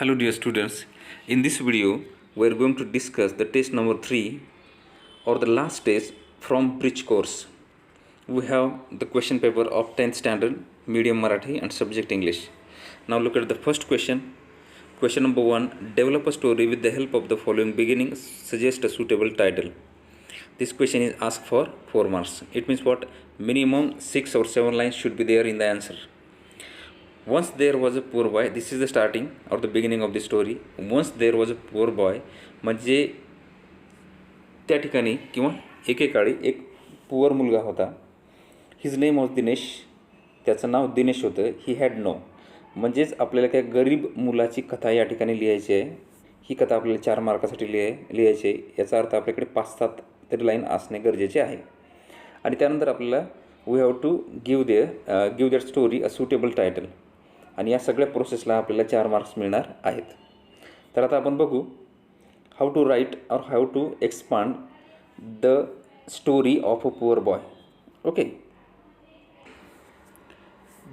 Hello dear students, in this video we are going to discuss the test number 3 or the last test from bridge course. We have the question paper of 10th standard, medium Marathi and subject English. Now look at the first question. Question number 1, develop a story with the help of the following beginning, suggest a suitable title. This question is asked for 4 marks. It means what? Minimum 6 or 7 lines should be there in the answer. Once there was a poor boy, this is the starting or the beginning of the story. Once there was a poor boy म्हणजे त्या ठिकाणी किंवा एकेकाळी एक poor मुलगा होता. His name was Dinesh. त्याचं नाव दिनेश होतं. ही हॅड नो म्हणजेच आपल्याला काय गरीब मुलाची कथा या ठिकाणी लिहायची आहे. ही कथा आपल्याला 4 मार्कासाठी लिहायची आहे. याचा अर्थ आपल्याकडे 5-7 तरी लाईन असणे गरजेचे आहे. आणि त्यानंतर आपल्याला we have to give that story a suitable title. आणि या सगळ्या प्रोसेसला आपल्याला 4 मार्क्स मिळणार आहेत. तर आता आपण बघू how to write or how to expand the story of a poor boy. Okay,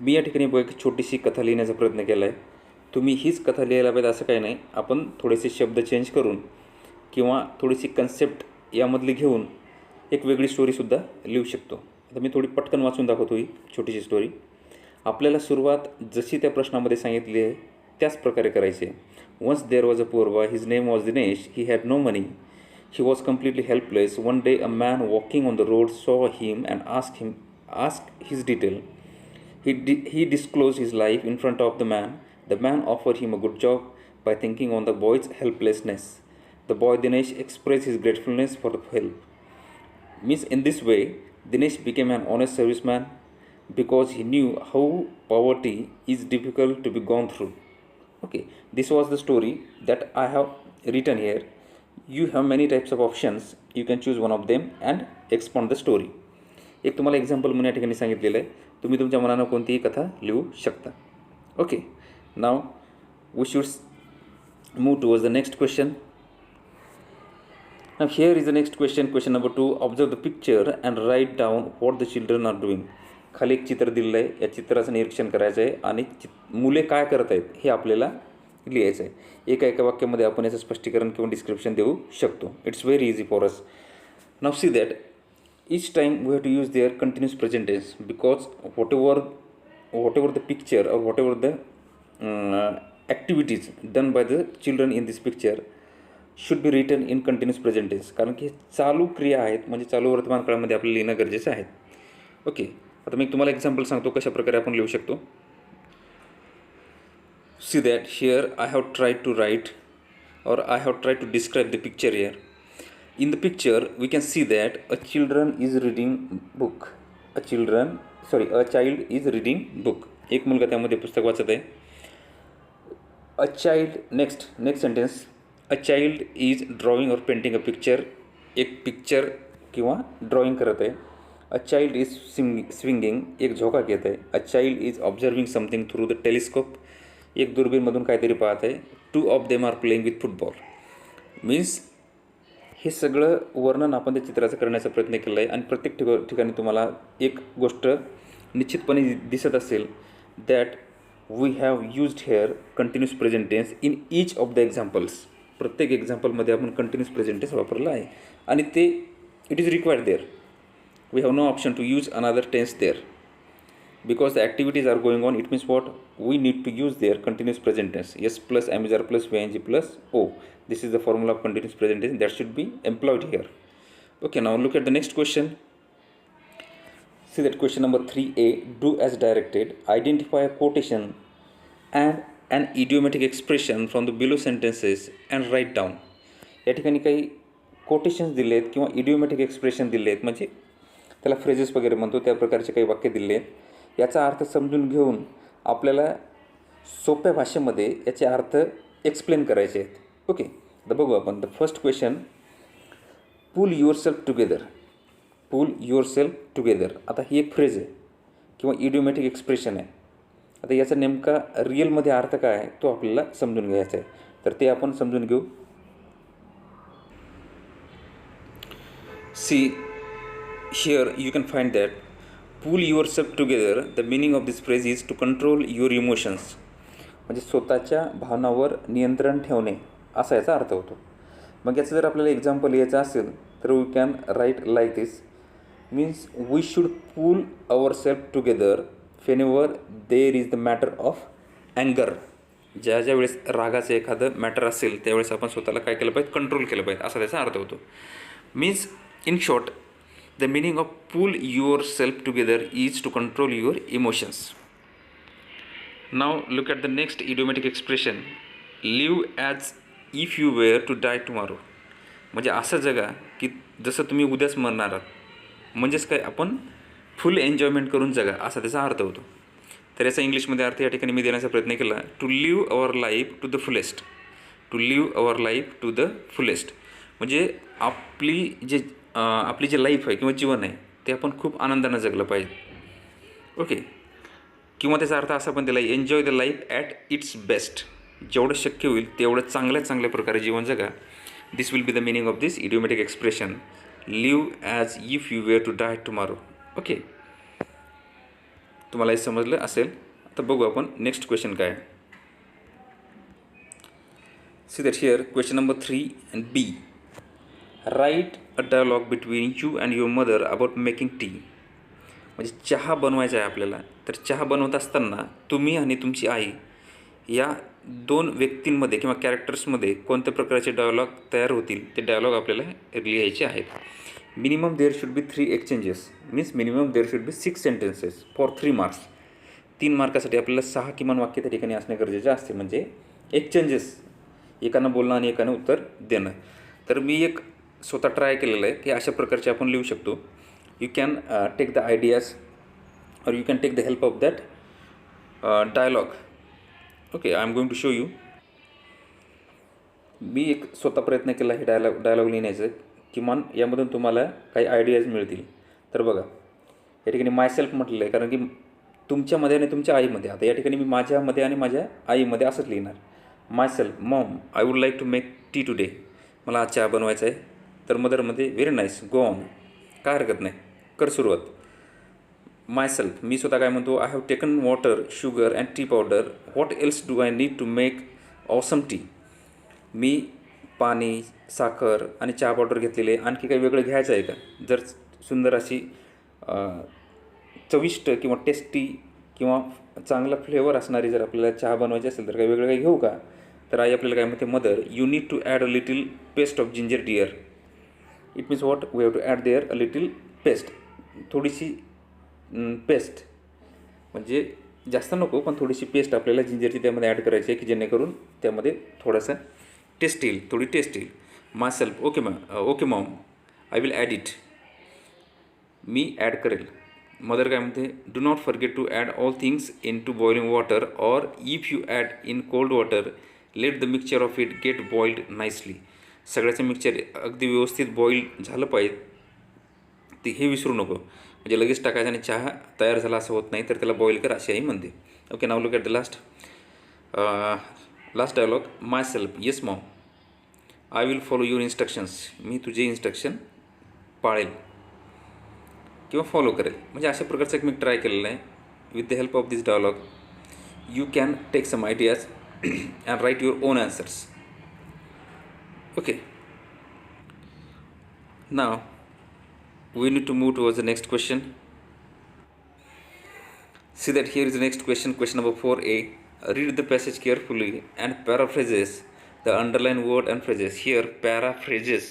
मी या ठिकाणी एक छोटीशी कथा लिहिण्याचा प्रयत्न केला आहे. तुम्ही हीच कथा लिहायला पाहिजे असं काही नाही. आपण थोडेसे शब्द चेंज करून किंवा थोडीशी कन्सेप्ट यामधली घेऊन एक वेगळी स्टोरीसुद्धा लिहू शकतो. आता मी थोडी पटकन वाचून दाखवतो ही छोटीशी स्टोरी. आपल्याला सुरुवात जशी त्या प्रश्नामध्ये सांगितली आहे त्याच प्रकारे करायची आहे. Once there was a poor boy, his name was Dinesh, he had no money, he was completely helpless. One day a man walking on the road saw him and ask his detail. He disclosed his life in front of the man. The man offered him a good job by thinking on the boy's helplessness. The boy Dinesh expressed his gratefulness for the help. Means in this way, Dinesh became an honest serviceman because he knew how poverty is difficult to be gone through. Okay, this was the story that I have written here. You have many types of options. You can choose one of them and expand the story. एक तुम्हाला example म्हणून या ठिकाणी सांगितलेलं आहे. तुम्ही तुमच्या मनानं कोणतीही कथा लिहू शकता. Okay, now we should move towards the next question. Now here is the next question. Question number 2, observe the picture and write down what the children are doing. खाली एक चित्र दिलेलं आहे. या चित्राचं निरीक्षण करायचं आहे आणि मुले काय करत आहेत हे आपल्याला लिहायचं आहे. एका वाक्यामध्ये आपण याचं स्पष्टीकरण किंवा डिस्क्रिप्शन देऊ शकतो. It's very easy for us. Now see that each time we have to use their continuous present tense because whatever the picture or whatever the activities done by the children in this picture should be written in continuous present tense. कारण की चालू क्रिया आहेत म्हणजे चालू वर्तमान काळामध्ये आपल्याला लिहिणं गरजेचं आहे. ओके, आता मी तुम्हाला एक्झाम्पल सांगतो कशा प्रकारे आपण लिहू शकतो. See that here I have tried to write or I have tried to describe the picture here. In the picture, we can see that a child is reading book. A child is reading book. एक मुलगा त्यामध्ये पुस्तक वाचत आहे. A child, next sentence. A child is drawing or painting a picture. एक picture किंवा drawing करत आहे. A child is swinging. एक झोका घेत आहे. A child is observing something through the telescope. एक दुर्बीणमधून काहीतरी पाहत आहे. Two of them are playing with football. Means हे सगळं वर्णन आपण त्या चित्राचं करण्याचा प्रयत्न केला आहे. आणि प्रत्येक ठिकाणी तुम्हाला एक गोष्ट निश्चितपणे दिसत असेल that we have used here continuous present tense in each of the examples. प्रत्येक एक्झाम्पलमध्ये आपण कंटिन्यूस प्रेझेंट टेन्स वापरला आहे आणि ते it is required there. We have no option to use another tense there because the activities are going on. It means what? We need to use their continuous present tense. S plus MSR plus VNG plus O. This is the formula of continuous present tense that should be employed here. Okay, now look at the next question. See that question number 3A. Do as directed. Identify a quotation and an idiomatic expression from the below sentences and write down. या ठिकाणी काही quotations दिले आहेत किंवा idiomatic expression दिले आहेत म्हणजे त्याला फ्रेजेस वगैरे म्हणतो त्या प्रकारचे काही वाक्य दिले आहेत. याचा अर्थ समजून घेऊन आपल्याला सोप्या भाषेमध्ये याचे अर्थ एक्सप्लेन करायचे आहेत. ओके, तर बघू आपण. The first question, pull your self together. Pull your self together. आता ही एक फ्रेज आहे किंवा इडिओमॅटिक एक्सप्रेशन आहे. आता याचा नेमका रिअलमध्ये अर्थ काय आहे तो आपल्याला समजून घ्यायचा आहे. तर ते आपण समजून घेऊ. See here you can find that pull yourself together. The meaning of this phrase is to control your emotions. म्हणजे स्वतःच्या भावनावर नियंत्रण ठेवणे असा याचा अर्थ होतो. मग याचं जर आपल्याला एक्झाम्पल यायचं असेल तर we can write like this. Means we should pull our self together whenever there is the matter of अँगर. ज्या वेळेस रागाचं एखादं मॅटर असेल त्यावेळेस आपण स्वतःला काय केलं पाहिजे, कंट्रोल केलं पाहिजे असा त्याचा अर्थ होतो. Means in short the meaning of pull your self together is to control your emotions. Now look at the next idiomatic expression, live as if you were to die tomorrow. म्हणजे असं जगा की जसं तुम्ही उद्याच मरणार आहात. म्हणजेच काय, आपण फुल एन्जॉयमेंट करून जगा असा त्याचा अर्थ होतो. तर याचा इंग्लिशमध्ये अर्थ या ठिकाणी मी देण्याचा प्रयत्न केला, to live our life to the fullest. To live our life to the fullest म्हणजे आपली जे लाईफ आहे किंवा जीवन आहे ते आपण खूप आनंदानं जगलं पाहिजे. ओके. किंवा त्याचा अर्थ असा पण दिला, enjoy the life at its best. जेवढं शक्य होईल तेवढं चांगल्या प्रकारे जीवन जगा. This will be the meaning of this idiomatic expression, live as if you were to die tomorrow. Okay, तुम्हाला हे समजलं असेल. आता बघू आपण नेक्स्ट क्वेश्चन काय. See that here question number 3 and B. Write a dialogue between you and your mother about making tea. म्हणजे चहा बनवायचा आहे आपल्याला. तर चहा बनवत असताना तुम्ही आणि तुमची आई या दोन व्यक्तींमध्ये किंवा कॅरेक्टर्समध्ये कोणत्या प्रकारचे डायलॉग तयार होतील ते डायलॉग आपल्याला लिहायचे आहेत. Minimum there should be 3 exchanges. Means minimum there should be 6 sentences for 3 marks. 3 मार्कासाठी आपल्याला 6 किमान वाक्य त्या ठिकाणी असणे गरजेचे असते. म्हणजे एक्सचेंजेस, एकानं बोलणं आणि एकानं उत्तर देणं. तर मी एक स्वतः ट्राय केलेलं आहे की अशा प्रकारचे आपण लिहू शकतो. You can take the ideas और you can take the help of that dialogue. Okay, I am going to show you. मी एक स्वतः प्रयत्न केला हे डायलॉग लिहिण्याचं. किमान यामधून तुम्हाला काही आयडियाज मिळतील. तर बघा, या ठिकाणी माय सेल्फ म्हटलेलं आहे कारण की तुमच्यामध्ये आणि तुमच्या आईमध्ये. आता या ठिकाणी मी माझ्यामध्ये आणि माझ्या आईमध्ये असंच लिहिणार. Myself, mom I would like to make tea today. मला आज चहा बनवायचा आहे. तर मदरमध्ये व्हेरी नाईस, गो ऑन, काय हरकत नाही, कर सुरुवात. माय सेल्फ, मी स्वतः काय म्हणतो, I have taken water, sugar and tea powder, what else do I need to make awesome tea. मी पाणी, साखर आणि चहा पावडर घेतलेले, आणखी काही वेगळं घ्यायचं आहे का? जर सुंदर अशी चविष्ट किंवा टेस्टी किंवा चांगला फ्लेवर असणारी जर आपल्याला चहा बनवायची असेल तर काही वेगळं काही घेऊ का? तर आई आपल्याला काय म्हणते, mother you need to add a little paste of ginger dear. It means what, we have to add there a little paste. थोडीशी पेस्ट म्हणजे जास्त नको पण थोडीशी पेस्ट आपल्याला जिंजरची त्यामध्ये ॲड करायची आहे की जेणेकरून त्यामध्ये थोडासा टेस्ट येईल, थोडी टेस्ट येईल. Myself, okay mom I will add it. मी ॲड करेल. मदर काय म्हणते, do not forget to add all things into boiling water or if you add in cold water let the mixture of it get boiled nicely. सगळ्याचं mixture अगदी व्यवस्थित boil झालं पाहिजे, ते हे विसरू नको. म्हणजे लगेच टाकायचं आणि चहा तयार झाला असं होत नाही, तर त्याला बॉईल कर अशी आई म्हणते. Okay, now look at the last dialogue. Myself, yes mom I will follow your instructions. मी तुझे इन्स्ट्रक्शन पाळेल किंवा फॉलो करेल. म्हणजे अशा प्रकारचं एक मी ट्राय केलेलं आहे. With the help of this dialogue you can take some ideas and write your own answers. Okay, now we need to move towards the next question. See that here is the next question, question number 4A. Read the passage carefully and paraphrases the underlined word and phrases. Here paraphrases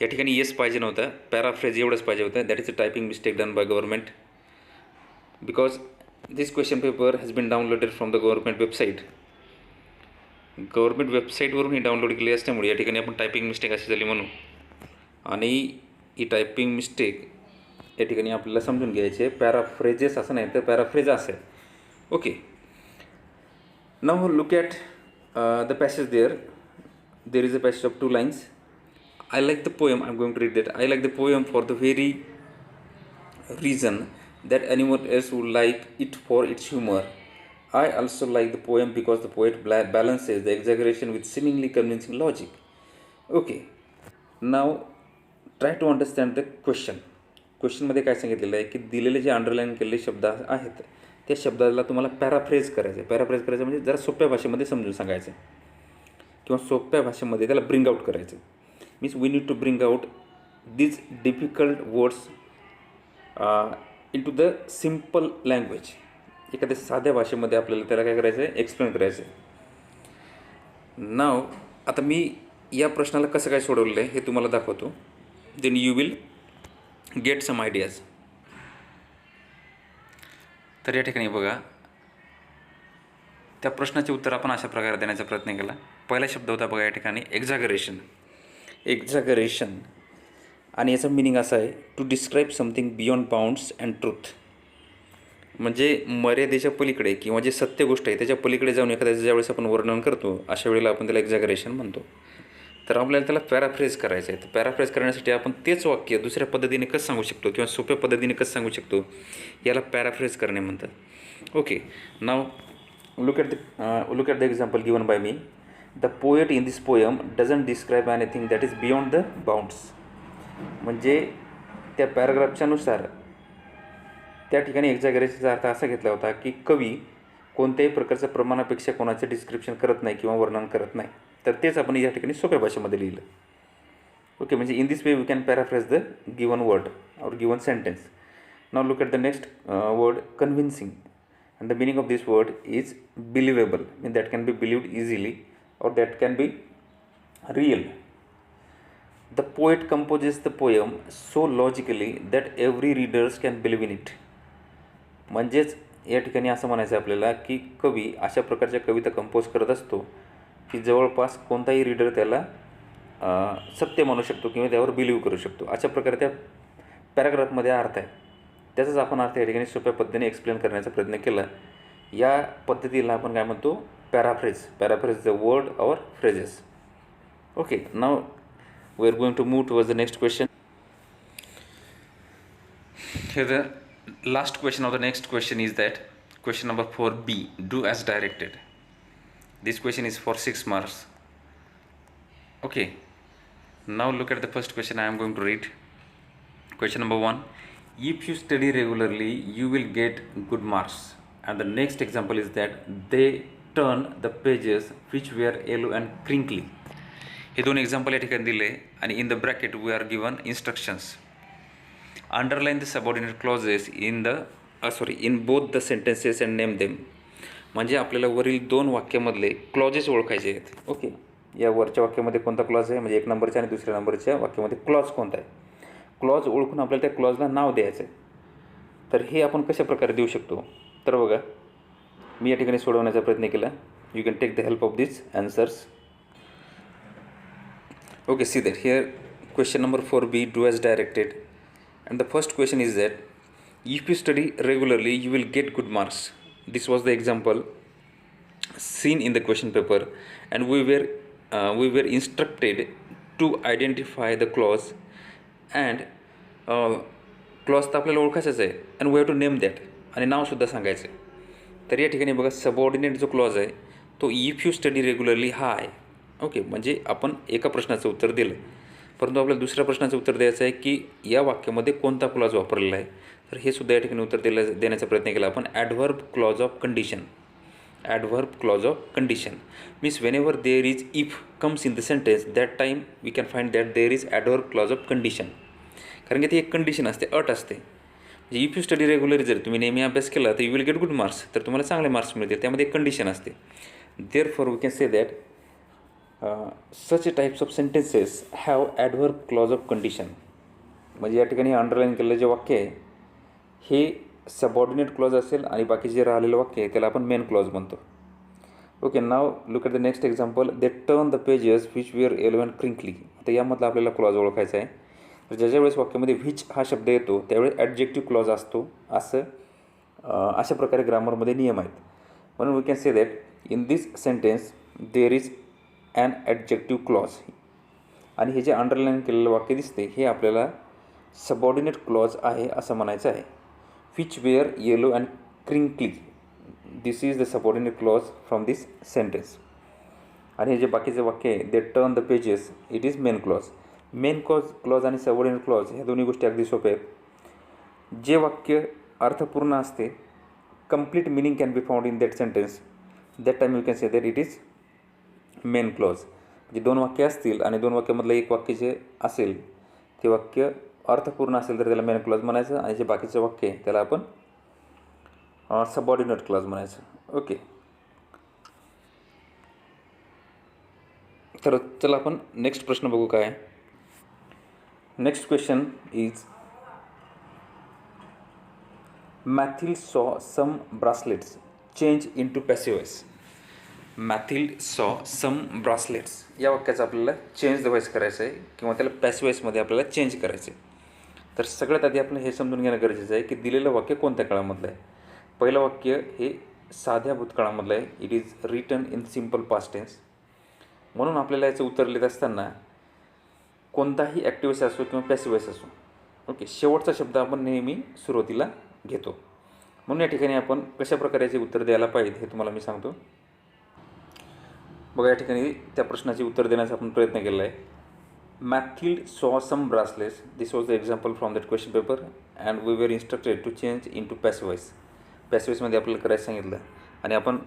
या ठिकाणी yes पाहिजे नव्हतं, पॅराफ्रेज एवढंच पाहिजे होतं. That is a typing mistake done by government because this question paper has been downloaded from the government website. Government वेबसाईटवरून ही download केली असल्यामुळे या ठिकाणी आपण टायपिंग मिस्टेक अशी झाली म्हणून. आणि ही टायपिंग मिस्टेक या ठिकाणी आपल्याला समजून घ्यायचे. पॅराफ्रेजेस असं नाही तर पॅराफ्रेज असेल. Okay, now look at the passage there is a passage of 2 lines. I like the poem, I'm going to read that. I like the poem for the very reason that anyone else would like it for its humor. I also like the poem because the poet balances the exaggeration with seemingly convincing logic. Okay, now try to understand the question. क्वेश्चनमध्ये काय सांगितलेलं आहे की दिलेले जे underline केलेले शब्द आहेत त्या शब्दाला तुम्हाला पॅराफ्रेज करायचं आहे. पॅराफ्रेज करायचं म्हणजे जरा सोप्या भाषेमध्ये समजून सांगायचं किंवा सोप्या भाषेमध्ये त्याला ब्रिंग आउट करायचं. Means we need to bring out these difficult words into the simple language. एखाद्या साध्या भाषेमध्ये आपल्याला त्याला काय करायचं आहे, एक्सप्लेन करायचं आहे. नाव आता मी या प्रश्नाला कसं काय सोडवलं आहे हे तुम्हाला दाखवतो. Then you will get some ideas. तर या ठिकाणी बघा, त्या प्रश्नाचे उत्तर आपण अशा प्रकारे देण्याचा प्रयत्न केला. पहिला शब्द होता बघा या ठिकाणी एक्झॅगरेशन. एक्झॅगरेशन आणि याचा मिनिंग असा आहे to describe something beyond bounds and truth. म्हणजे मर्यादेच्या पलीकडे किंवा जे सत्य गोष्ट आहे त्याच्या पलीकडे जाऊन एखाद्याचं ज्यावेळेस आपण वर्णन करतो अशा वेळेला आपण त्याला एक्झॅगरेशन म्हणतो. तर आपल्याला त्याला पॅराफ्रेज करायचं आहे. तर पॅराफ्रेज करण्यासाठी आपण तेच वाक्य दुसऱ्या पद्धतीने कसं सांगू शकतो किंवा सोप्या पद्धतीने कसं सांगू शकतो याला पॅराफ्रेज करणे म्हणतात. Okay, now look at the example given by me. The poet in this poem doesn't describe anything that is beyond the bounds. म्हणजे त्या पॅराग्राफच्यानुसार त्या ठिकाणी एक्झॅगरेशनचा अर्थ असा घेतला होता की कवी कोणत्याही प्रकारचं प्रमाणापेक्षा कोणाचं डिस्क्रिप्शन करत नाही किंवा वर्णन करत नाही. तर तेच आपण या ठिकाणी सोप्या भाषेमध्ये लिहिलं. ओके, म्हणजे in this way we can paraphrase the given word और given sentence. Now look at the next word convincing. and the meaning of this word is believable, means that can be believed easily or that can be real. The poet composes the poem so logically that every readers can believe in it. म्हणजेच या ठिकाणी असं म्हणायचं आपल्याला की कवी अशा प्रकारच्या कविता कंपोज करत असतो की जवळपास कोणताही रीडर त्याला सत्य म्हणू शकतो किंवा त्यावर बिलीव्ह करू शकतो. अशा प्रकारे त्या पॅराग्राफमध्ये अर्थ आहे. त्याचाच आपण अर्थ या ठिकाणी सोप्या पद्धतीने एक्सप्लेन करण्याचा प्रयत्न केला. या पद्धतीला आपण काय म्हणतो, paraphrase. Paraphrase the word or phrases. Okay, now we are going to move towards the next question. Here the last question of the next question is that question number 4b, do as directed. This question is for 6 marks. Okay, now look at the first question I am going to read. Question number 1, if you study regularly you will get good marks. And the next example is that they turn the pages which were yellow and crinkly. हे दोन example या ठिकाणी दिले आणि in the bracket we are given instructions. Underline the subordinate clauses in both the sentences and name them. म्हणजे आपल्याला वरील दोन वाक्यामधले क्लॉजेस ओळखायचे आहेत. ओके, या वरच्या वाक्यामध्ये कोणता क्लॉज आहे, म्हणजे 1 नंबरच्या आणि 2ऱ्या नंबरच्या वाक्यामध्ये क्लॉज कोणता आहे. क्लॉज ओळखून आपल्याला त्या क्लॉजला नाव द्यायचं आहे. तर हे आपण कशा प्रकारे देऊ शकतो, तर बघा मी या ठिकाणी सोडवण्याचा प्रयत्न केला. You can take the help of this answers. Okay, see that here question number 4b, do as directed. And the first question is that if you study regularly you will get good marks. This was the example seen in the question paper and we were instructed to identify the clause and clause तर आपल्याला ओळखायचंच आहे and we have to name that आणि नावसुद्धा सांगायचं आहे. तर या ठिकाणी बघा सबऑर्डिनेट जो क्लॉज आहे तो इफ यू स्टडी रेग्युलरली हा आहे. ओके, म्हणजे आपण एका प्रश्नाचं उत्तर दिलं, परंतु आपल्याला दुसऱ्या प्रश्नाचं उत्तर द्यायचं आहे की या वाक्यामध्ये कोणता क्लॉज वापरलेला आहे. तर हे सुद्धा या ठिकाणी उत्तर देण्याचा प्रयत्न केला आपण. Adverb clause of condition. Adverb clause of condition means whenever there is if comes in the sentence that time we can find that there is adverb clause of condition. कारण की ती एक कंडिशन असते, अट असते. म्हणजे if you study regularly जर तुम्ही नेहमी अभ्यास केला तर you will get good marks, तर तुम्हाला चांगले मार्क्स मिळतील. त्यामध्ये एक कंडिशन असते. Therefore we can say that such types of sentences have adverb clause of condition. म्हणजे या ठिकाणी अंडरलाईन केलेलं जे वाक्य आहे हे सबऑर्डिनेट क्लॉज असेल आणि बाकी जे राहिलेलं वाक्य आहे त्याला आपण मेन क्लॉज म्हणतो. Okay, now look at the next example. They turn the pages which were yellow and crinkly. आता यामधला आपल्याला क्लॉज ओळखायचा आहे. तर ज्या वेळेस वाक्यामध्ये व्हिच हा शब्द येतो त्यावेळेस ॲडजेक्टिव्ह क्लॉज असतो, अशा प्रकारे ग्रामरमध्ये नियम आहेत. म्हणून we can say that in this sentence there is an adjective clause. आणि हे जे अंडरलाईन केलेलं वाक्य दिसते हे आपल्याला सबऑर्डिनेट क्लॉज आहे असं म्हणायचं आहे. Which were yellow and crinkly, this is the subordinate clause from this sentence. आणि हे जे बाकीचे वाक्य आहे they turn the pages, it is main clause. Main clause आणि सबऑर्डिनेट क्लॉज ह्या दोन्ही गोष्टी अगदी सोप्या आहेत. जे वाक्य अर्थपूर्ण असते complete meaning can be found in that sentence, that time you can say that it is main clause. म्हणजे दोन वाक्य असतील आणि दोन वाक्यामधलं एक वाक्य जे असेल ते वाक्य अर्थपूर्ण असेल तर त्याला मेन क्लॉज म्हणायचं आणि जे बाकीचं वाक्य आहे त्याला आपण सबऑर्डिनेट क्लॉज म्हणायचं. ओके, तर चला आपण नेक्स्ट प्रश्न बघू काय आहे. Next question is Mathilde saw some bracelets change into passive voice. Mathilde saw some ब्रासलेट्स या वाक्याचं आपल्याला चेंज द वॉइस करायचं आहे किंवा त्याला पॅसिव्ह वॉइसमध्ये आपल्याला चेंज करायचं आहे. तर सगळ्यात आधी आपलं हे समजून घेणं गरजेचं आहे की दिलेलं वाक्य कोणत्या काळामधलं आहे. पहिलं वाक्य हे साध्या भूतकाळामधलं आहे. It is written in simple past tense. म्हणून आपल्याला याचं उत्तर लिहित असताना कोणताही ॲक्टिव्ह वॉइस असो किंवा पॅसिव्ह वॉइस असो, ओके, शेवटचा शब्द आपण नेहमी सुरुवातीला घेतो. म्हणून या ठिकाणी आपण कशा प्रकारे याचे उत्तर द्यायला पाहिजे हे तुम्हाला मी सांगतो. बघा, या ठिकाणी त्या प्रश्नाचे उत्तर देण्याचा आपण प्रयत्न केला आहे. Mathilde saw some bracelets, this was the example from that question paper and we were instructed to change into passive voice. Passive वॉइसमध्ये आपल्याला करायचं सांगितलं आणि आपण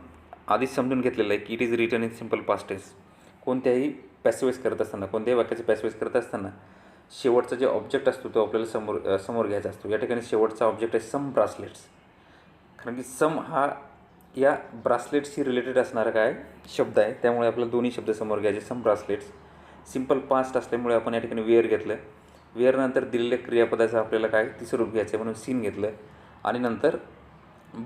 आधीच समजून घेतलेलं आहे की it is written in simple past tense. कोणत्याही पॅसिव्ह वॉइस करत असताना, कोणत्याही वाक्याचं पॅसिव्ह वॉइस करत असताना शेवटचा जे ऑब्जेक्ट असतो तो आपल्याला समोर घ्यायचा असतो. या ठिकाणी शेवटचा ऑब्जेक्ट आहे सम ब्रासलेट्स, कारण की सम हा या ब्रासलेट्सशी रिलेटेड असणारा काय शब्द आहे, त्यामुळे आपल्याला दोन्ही शब्द समोर घ्यायचे. सम ब्रासलेट्स सिम्पल पास्ट असल्यामुळे आपण या ठिकाणी वेअर घेतलं. वेअरनंतर दिलेल्या क्रियापदाचं आपल्याला काय तिसरं रूप घ्यायचं म्हणून सीन घेतलं आणि नंतर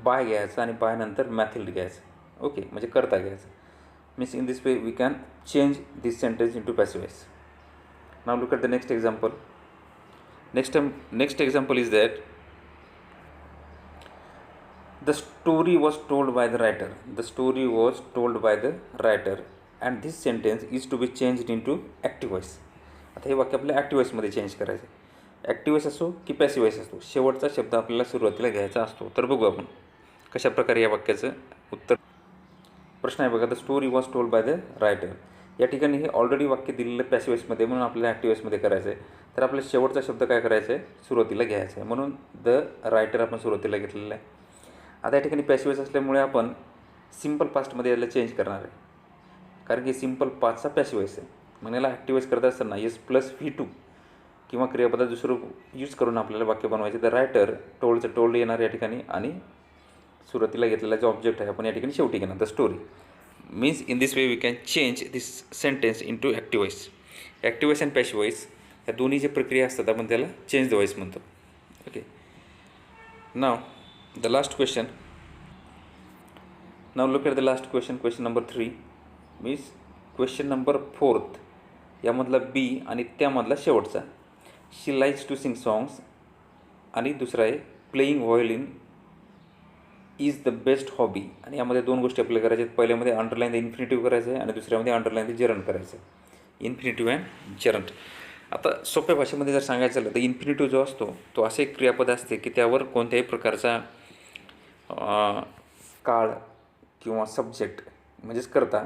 बाय घ्यायचं आणि बायनंतर मॅथिल्ड घ्यायचं. ओके, म्हणजे करता घ्यायचं. Means in this way we can change this sentence into passive voice. Now look at the next example. Next example is that the story was told by the writer. The story was told by the writer and this sentence is to be changed into active voice. आता हे वाक्य आपल्याला active वॉइसमध्ये change करायचं आहे. Active voice असो की passive voice असतो, शेवटचा शब्द आपल्याला सुरुवातीला घ्यायचा असतो. तर बघू आपण कशा प्रकारे या वाक्याचं उत्तर. प्रश्न आहे बघा, the story was told by the writer. या ठिकाणी हे ऑलरेडी वाक्य दिलेलं पॅसिव्ह वॉइसमध्ये म्हणून आपल्याला ॲक्टिव्ह वॉइसमध्ये करायचं आहे. तर आपल्याला शेवटचा शब्द काय करायचा आहे, सुरुवातीला घ्यायचा आहे. म्हणून द रायटर आपण सुरुवातीला घेतलेलं आहे. आता या ठिकाणी पॅसिव्ह वॉइस असल्यामुळे आपण सिम्पल पास्टमध्ये याला चेंज करणार आहे, कारण की सिम्पल पास्टचा पॅसिव्ह वॉइस आहे. मग याला ॲक्टिव्ह वॉइस करत असताना एस प्लस V2 किंवा क्रियापदाचं दुसरं यूज करून आपल्याला वाक्य बनवायचे. द रायटर टोल्डचं टोल्ड येणार या ठिकाणी आणि सुरुवातीला घेतलेला जो ऑब्जेक्ट आहे आपण या ठिकाणी शेवटी घेणार the story. Means in this way we can change this sentence into active voice. Active voice and passive voice या दोन्ही जे प्रक्रिया असतात आपण त्याला चेंज द वॉइस म्हणतो. Okay, now the last question. Now look at the last question, question number 3 means question number 4th यामधला B आणि त्यामधला शेवटचा. शी लाईक्स टू सिंग सॉंग्स आणि दुसरा आहे playing violin is the best hobby. आणि यामध्ये दोन गोष्टी आपल्याला करायच्या आहेत. पहिल्यामध्ये अंडरलाईन द इन्फिनिटिव्ह करायचं आहे आणि दुसऱ्यामध्ये अंडरलाईन द जरंट करायचं आहे. Infinitive and gerund. आता सोप्या भाषेमध्ये जर सांगायचं झालं तर इन्फिनिटिव्ह जो असतो तो असे एक क्रियापद असते की त्यावर कोणत्याही प्रकारचा काळ किंवा सब्जेक्ट म्हणजेच करता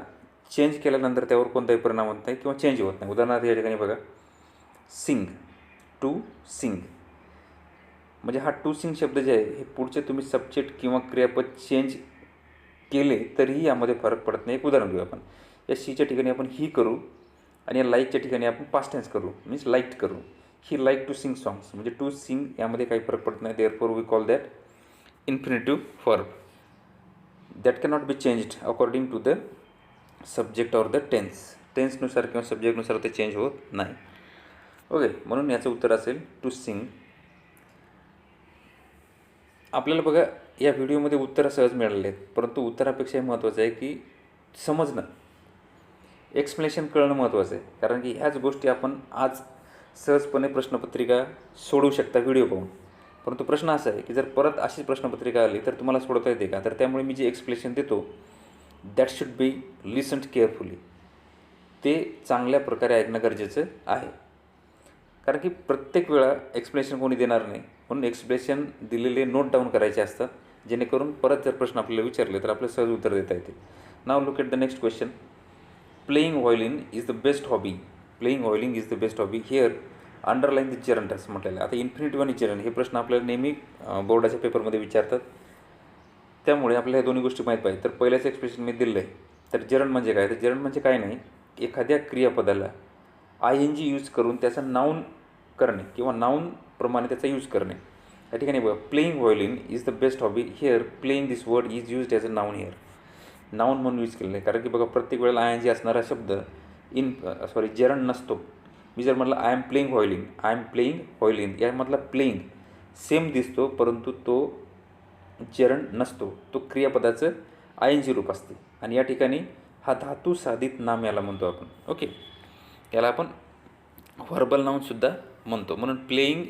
चेंज केल्यानंतर त्यावर कोणताही परिणाम होत नाही किंवा चेंज होत नाही. उदाहरणार्थ या ठिकाणी बघा, सिंग, टू सिंग, म्हणजे हा टू सिंग शब्द जे आहे हे पुढचे तुम्ही सब्जेक्ट किंवा क्रियापद चेंज केले तरीही यामध्ये फरक पडत नाही. एक उदाहरण घेऊ आपण. या शीच्या ठिकाणी आपण ही करू आणि या लाईकच्या ठिकाणी आपण पास्ट टेन्स करू, मीन्स लाईक्ड करू. He like to sing songs म्हणजे टू सिंग यामध्ये काही फरक पडत नाही. Therefore we call that infinitive verb that cannot be changed according to the subject or the टेन्सनुसार किंवा सब्जेक्टनुसार ते चेंज होत नाही. ओके, म्हणून याचं उत्तर असेल टू सिंग. आपल्याला बघा या व्हिडिओमध्ये उत्तरं सहज मिळालेली आहेत, परंतु उत्तरापेक्षा हे महत्त्वाचं आहे की समजणं, एक्सप्लेनेशन कळणं महत्त्वाचं आहे. कारण की ह्याच गोष्टी आपण आज सहजपणे प्रश्नपत्रिका सोडवू शकता व्हिडिओ पाहून. परंतु प्रश्न असा आहे की जर परत अशीच प्रश्नपत्रिका आली तर तुम्हाला सोडवता येते का? तर त्यामुळे मी जे एक्सप्लेनेशन देतो that should be listened carefully. ते चांगल्या प्रकारे ऐकणं गरजेचं आहे, कारण की प्रत्येक वेळा एक्सप्लेनेशन कोणी देणार नाही. म्हणून एक्सप्लेनेशन दिलेले नोट डाऊन करायचे असतात, जेणेकरून परत जर प्रश्न आपल्याला विचारले तर आपल्याला सहज उत्तर देता येते. Now look at the next question. Playing violin is the best hobby. Playing violin is the best hobby. Here underline the gerund असं म्हटलेलं आहे. आता इन्फिनिटिव्ह आणि जरंट हे प्रश्न आपल्याला नेहमी बोर्डाच्या पेपरमध्ये विचारतात. त्यामुळे आपल्याला ह्या दोन्ही गोष्टी माहीत पाहिजे. तर पहिल्याचं एक्सप्रेशन मी दिलं आहे. तर जर्न म्हणजे काय? तर जर्न म्हणजे काय नाही, एखाद्या क्रियापदाला ING यूज करून त्याचं नाऊन करणे किंवा नाऊनप्रमाणे त्याचा यूज करणे. या ठिकाणी बघा, playing violin is the best hobby. Here playing this word is used as a noun here. Noun म्हणून यूज केलेलं आहे, कारण की बघा प्रत्येक वेळेला ING असणारा शब्द जर्न नसतो. मी जर म्हटलं I am playing violin, I am playing violin, यामधला प्लेईंग सेम दिसतो, परंतु तो जर्न नसतो. तो क्रियापदाचं ING रूप असते. आणि या ठिकाणी हा धातू साधित नाम याला म्हणतो आपण. ओके, याला आपण व्हर्बल नाऊनसुद्धा म्हणतो. म्हणून playing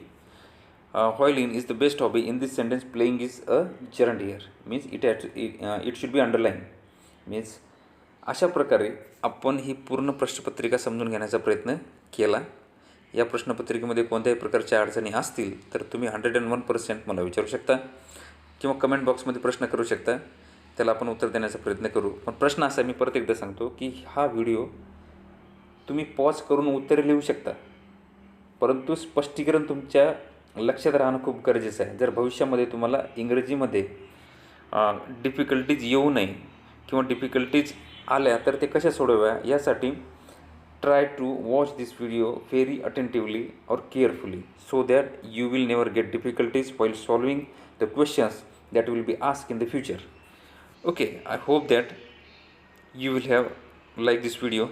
violin is the best hobby. In this sentence playing is a gerund here means it should be underline. Means अशा प्रकारे आपण ही पूर्ण प्रश्नपत्रिका समजून घेण्याचा प्रयत्न केला. या प्रश्नपत्रिकेमध्ये कोणत्याही प्रकारच्या अडचणी असतील तर तुम्ही 101% मला विचारू शकता किंवा कमेंट बॉक्समध्ये प्रश्न करू शकता. त्याला आपण उत्तर देण्याचा प्रयत्न करू. पण प्रश्न असा, मी परत एकदा सांगतो की हा व्हिडिओ तुम्ही पॉज करून उत्तरे लिहू शकता, परंतु स्पष्टीकरण तुमच्या लक्षात राहणं खूप गरजेचं आहे. जर भविष्यामध्ये तुम्हाला इंग्रजीमध्ये डिफिकल्टीज येऊ नये किंवा डिफिकल्टीज आल्या तर ते कशा सोडव्या, यासाठी try to watch this video very attentively or carefully so that you will never get difficulties while solving the questions that will be asked in the future. Okay, I hope that you will have liked this video.